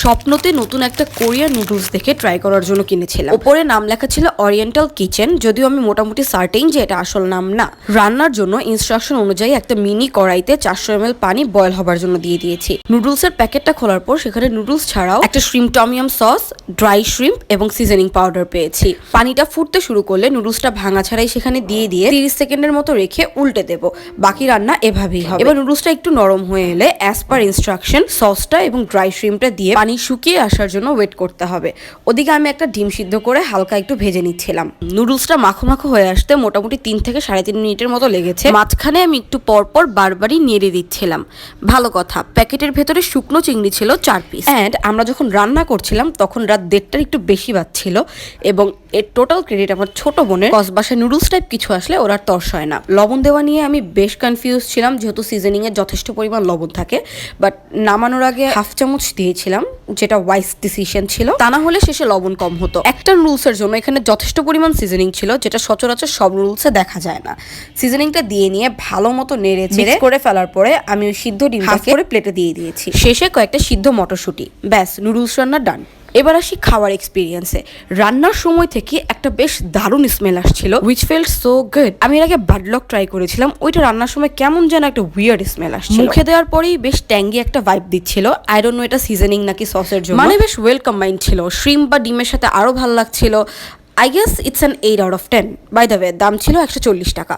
স্বপ্নতে নতুন একটা Korean noodles দেখে ট্রাই করার জন্য কিনেছিলাম। উপরে নাম লেখা ছিল ওরিয়েন্টাল কিচেন, যদিও আমি মোটামুটি সার্টেইন যে এটা আসল নাম না। রান্নার জন্য ইনস্ট্রাকশন অনুযায়ী একটা মিনি কড়াইতে 400 ml পানি বয়েল হবার জন্য দিয়ে দিয়েছি। নুডলসের প্যাকেটটা খোলার পর সেখানে নুডলস ছাড়াও একটা shrimp tom yum sauce, dry shrimp এবং সিজনিং পাউডার পেয়েছি। পানিটা ফুটতে শুরু করলে নুডলসটা ভাঙা ছাড়াই সেখানে দিয়ে 30 সেকেন্ডের মতো রেখে উল্টে দেব। বাকি রান্না এভাবেই হবে। এবার নুডলসটা একটু নরম হয়ে এলে অ্যাজ পার ইনস্ট্রাকশন সসটা এবং ড্রাই শ্রিম্পটা দিয়ে পানি শুকিয়ে আসার জন্য ওয়েট করতে হবে। ওদিকে আমি একটা ডিম সিদ্ধ করে হালকা একটু ভেজে নিচ্ছিলাম। নুডলসটা মাখো মাখো হয়ে আসতে মোটামুটি 3 থেকে 3.5 মিনিটের মতো লেগেছে। মাঝখানে আমি একটু পরপর বারবারই নেড়ে দিচ্ছিলাম। ভালো কথা, প্যাকেটের ভেতরে শুকনো চিংড়ি ছিল 4 পিস। অ্যান্ড আমরা যখন রান্না করছিলাম তখন রাত 1:30টার একটু বেশি বাজছিল এবং এর টোটাল ক্রেডিট আমার ছোট বোনের। বাসায় নুডলস টাইপ কিছু আসলে ওরা তর্স হয় না। লবণ দেওয়া নিয়ে আমি বেশ কনফিউজ ছিলাম, যেহেতু সিজনিং এর যথেষ্ট পরিমাণ লবণ থাকে। বাট নামানোর আগে হাফ চামচ দিয়েছিলাম, যেটা ওয়াইস ডিসিশন ছিল। তা না হলে শেষে লবণ কম হতো। একটা নুডলসের জন্য এখানে যথেষ্ট পরিমাণ সিজনিং ছিল, যেটা সচরাচর সব নুডলসে দেখা যায় না। সিজনিংটা দিয়ে নিয়ে ভালো মতো নেড়ে চেড়ে করে ফেলার পরে আমি ওই সিদ্ধ ডিমটাকে করে প্লেটে দিয়ে দিয়েছি। শেষে কয়েকটা সিদ্ধ মটরশুঁটি। ব্যাস, নুডলস রান্না ডান। এবার আসি খাওয়ার এক্সপিরিয়েন্সে। রান্নার সময় থেকে একটা বেশ দারুণ স্মেল আসছিল, উইচ ফেল্ট সো গুড। আমি এর আগে বাডলক ট্রাই করেছিলাম, ওইটা রান্নার সময় কেমন যেন একটা উইয়ার্ড স্মেল আসছিল। মুখে দেওয়ার পরেই বেশ ট্যাঙ্গি একটা ভাইব দিচ্ছিল। আই ডোন্ট নো এটা সিজনিং নাকি সসের জন্য, মানে বেশ ওয়েল কম্বাইন্ড ছিল। শ্রিম্প বা ডিমের সাথে আরো ভালো লাগছিল। I guess it's an 8 out of 10। By the way, দাম ছিল 140 টাকা।